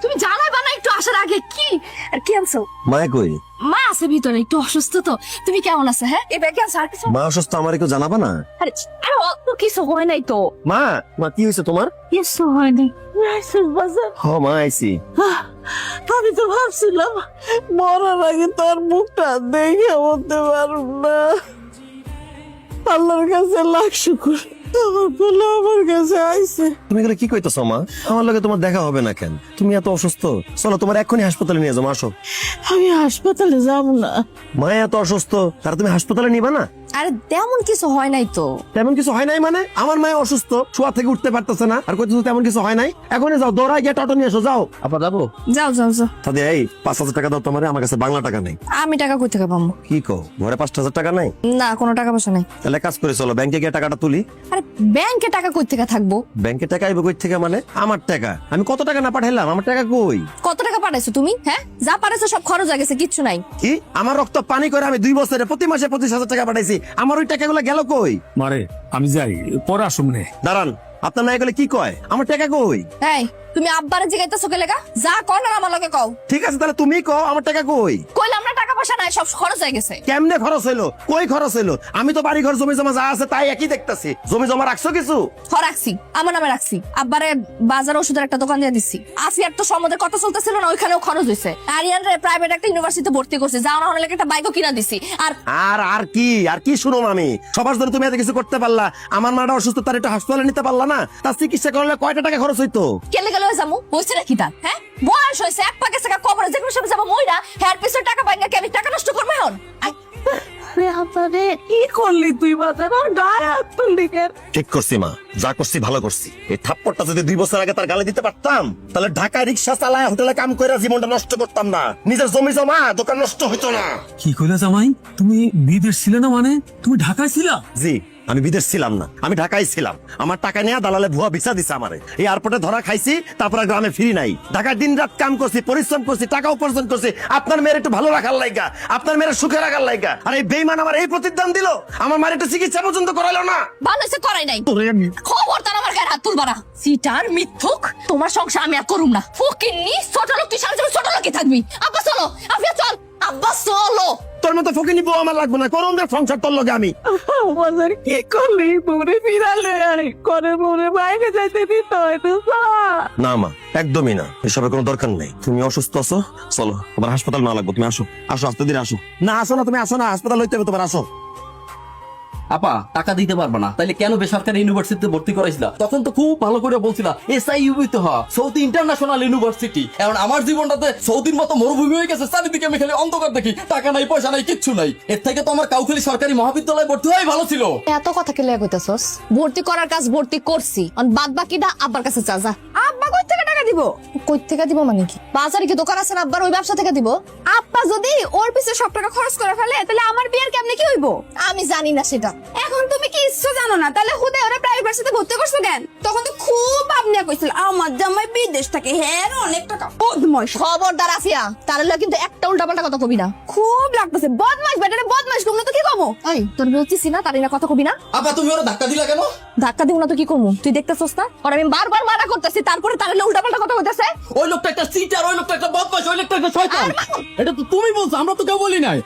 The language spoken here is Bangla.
তুমি জানাই বানা একটু আসার আগে কি আর কি আনছো? মায়া কই? মা আছে ভিতরে, একটু অসুস্থ তো। তুমি কেমন আছো? হ্যাঁ, এই ব্যাগে আছে আর কিছু? মা অসুস্থ, আমার একটু জানাবা না? আরে আরে অত কিছু হয় নাই তো। মা মা কি হয়েছে তোমার? কিছু হয় নাই। বাজার হ মা আইছি। আমি তো ভাবছিলাম মরার আগে তোর মুখটা দেখে বলতে পারব না। আল্লাহর কাছে লাখ শুকুর, আমার পোলা আমার কাছে আইছে। তুমি এগুলো কি কইতেছো মা? আমার লগে তোমার দেখা হবে না কেন? তুমি এত অসুস্থ, চলো তোমার এক্ষুনি হাসপাতালে নিয়ে যাবো, আসো। আমি হাসপাতালে যাব না। মায়া এত অসুস্থ, তার তুমি হাসপাতালে নিবা না? আরে তেমন কিছু হয় নাই তো। তেমন কিছু হয় নাই মানে? আমার মায়া অসুস্থ, শোয়া থেকে উঠতে পারতেছে না, আর কইতেছো তেমন কিছু হয় নাই। এখনই যাও, দৌড়াই গিয়ে টোটো নিয়ে এসো, যাও। আপা যাবো? যাও যাও যাও। তাহলে এই 5,000 টাকা দাও তোমারে, আমার কাছে বাংলা টাকা নেই। আমি টাকা কই থেকে পাবো? কি কও, ঘরে 5,000 টাকা নাই? না, কোনো টাকা পয়সা নাই। তাহলে কাজ করে চলো, ব্যাংকে গিয়ে টাকাটা তুলি। আরে ব্যাংকে টাকা কই থেকে থাকবো? ব্যাংকে টাকা আইবে কই থেকে মানে? আমার টাকা, আমি কত টাকা না পাঠাইলাম, আমার টাকা কই? কত টাকা পাঠাইছো তুমি? হ্যাঁ, যা পাঠাইছো সব খরচ হয়ে গেছে, কিচ্ছু নাই। কি আমার রক্ত পানি করে আমি 2 বছরে প্রতি মাসে 25,000 টাকা পাঠাইছি, আমার ওই টাকাগুলো গেল কই? মারে আমি যাই, পরে আসুম নে। দাঁড়ান, আপনার নায়ক কি কয়, আমার টাকা কই? এই তুমি আব্বারে জিগাইতেছো কে লেগা? যা কর না আমার লগে কও। ঠিক আছে তাহলে তুমি কও, আমার টাকা কই? কইলাম না টাকা পয়সা নাই, সব খরচ হয়ে গেছে। কেমনে খরচ হইলো, কই খরচ হইলো? আমি তো বাড়ি ঘর জমি জমা যা আছে তাই একই দেখতাছি। জমি জমা রাখছো কিছু? রাখছি, আমার নামে রাখছি। আব্বারে বাজার ওষুধের একটা দোকান দিয়ে দিচ্ছি। আফিয়ার তো সম্বন্ধের কথা চলতেছিল না, ওইখানেও খরচ হয়েছে। আরিয়ান রে প্রাইভেট একটা ইউনিভার্সিটিতে ভর্তি করছে, যাও না হলে একটা বাইকও কিনা দিছি। আর আর আর কি শুনো আমি, সবার জন্য তুমি এত কিছু করতে পারলা, আমার মাটা অসুস্থ, তার একটু হাসপাতালে নিতে পারলা না? তার চিকিৎসা করলে কয়টা টাকা খরচ হইতো? কেলে গেলে যাবো বলছি নাকি তার? হ্যাঁ, বয়স হয়েছে, এক পাকে টাকা কবরে যেগুলো সব যাবো মইরা, হেয়ার পিছনে টাকা পাই না, কি আমি টাকা নষ্ট করবো এখন? রে হাতারে কি করলি তুই বাজার? আর গায়ে হাত তুললি কেন? ঠিক করছি মা, যা করছি ভালো করছি। এই থাপ্পড়টা যদি 2 বছর আগে তার গালে দিতে পারতাম, তাহলে ঢাকায় রিক্সা চালায় হোটেলে কাম করে জীবনটা নষ্ট করতাম না, নিজের জমি জমা দোকান নষ্ট হইতো না। কি কইলা জামাই, তুমি বিদেশ ছিলে না? মানে তুমি ঢাকায় ছিলা? জি, আমি বিদেশ ছিলাম না, আমি ঢাকায় ছিলাম। আমার টাকা নিয়ে দালালে ভুয়া ভিসা দিছে আমারে। এই এয়ারপোর্টে ধরা খাইছি, তারপরে গ্রামে ফিরি নাই। ঢাকায় দিন রাত কাম করছি, পরিশ্রম করছি, টাকা উপার্জন করছি আপনার মেয়ের একটু ভালো রাখার লাইগা, আপনার মেয়ের সুখে রাখার লাইগা। আর এই বেইমান আমার এই প্রতিদান দিল, আমার মায়ের একটু চিকিৎসা পর্যন্ত করাইলো না। ভালো হয়েছে করাই নাই। খবরদার আমার গায়ে হাত তুলবা না। সিটার মিথ্যুক, তোমার সংসার আমি আর করুম না। ফকিন্নি ছোট লোক, তুই সারা জীবন ছোট লোকই থাকবি। আব্বা চলো, আফিয়া চল, আব্বা চলো। তোর মতো ফকিনি বউ আমার লাগবে না, করুন সংসার তোর লগে আমি। বাজার কি করলি? বুড়ি ফিরালে করে বুড়ি বাইরে যাইতে দিত হয়তো। না মা, একদমই না, এসবের কোনো দরকার নেই। তুমি অসুস্থ আছো, চলো তোমার হাসপাতাল না লাগবে, তুমি আসো। আসো, আস্তে ধীরে আসো। না আসো না, তুমি আসো না, হাসপাতাল হইতে হবে তোমার, আসো। আপা টাকা দিতে পারবা না, তাইলে কেন বেসরকারি ইউনিভার্সিটিতে ভর্তি করাইছিলা? তখন তো খুব ভালো করে বলছিলা SIUB তো হয়, সৌদি ইন্টারন্যাশনাল ইউনিভার্সিটি। এখন আমার জীবনটাতে সৌদির মতো মরুভূমি হয়ে গেছে, চারিদিকে আমি খালি অন্ধকার দেখি, টাকা নাই পয়সা নাই কিচ্ছু নাই। এর থেকে তো আমার কাউখালী সরকারি মহাবিদ্যালয়ে ভর্তি হওয়াই ভালো ছিল। এত কথা কে লেগে কইতাছস? ভর্তি করার কাজ ভর্তি করছি, আর বাদ বাকিটা আব্বার কাছে চা যা। আব্বা কই থেকে টাকা দিব? কই থেকে দিব মানে কি? বাজারে কি দোকান আছে না আব্বার, ওই ব্যবসা থেকে দিব? আব্বা যদি ওর পিছে সব টাকা খরচ করে ফেলে, তাহলে আমার বিয়ের কেমনে কি হইব? আমি জানি না সেটা। এখন তুমি কি ইচ্ছো জানো না, তাহলে হুদে ওরা প্রাইভেট সাথে ভর্তি করছো কেন? তখন তো খুব ভাবনা কইছিল আমার জামাই বিদেশ থাকে, হ্যাঁ অনেক টাকা। বদমাইশ, খবরদার আফিয়া, তাহলে কিন্তু একটা উল্টাপাল্টা কথা কবি না। খুব লাগতেছে বদমাইশ, বেটারে বদমাইশ কম না তো কি কমো? এই তোর বলছিস না, তার না কথা কবি না। আপা তুমি ওরা ধাক্কা দিলা কেন? ধাক্কা দিব না তো কি করবো? তুই দেখতেছস না আর আমি বারবার মানা করতেছি, তারপরে তাহলে উল্টাপাল্টা কথা কইতাছে। ওই লোকটা একটা সিটার, ওই লোকটা একটা বদমাশ, ওই লোকটা একটা শয়তান। এটা তো তুমি বলছো, আমরা তো কেউ বলি নাই।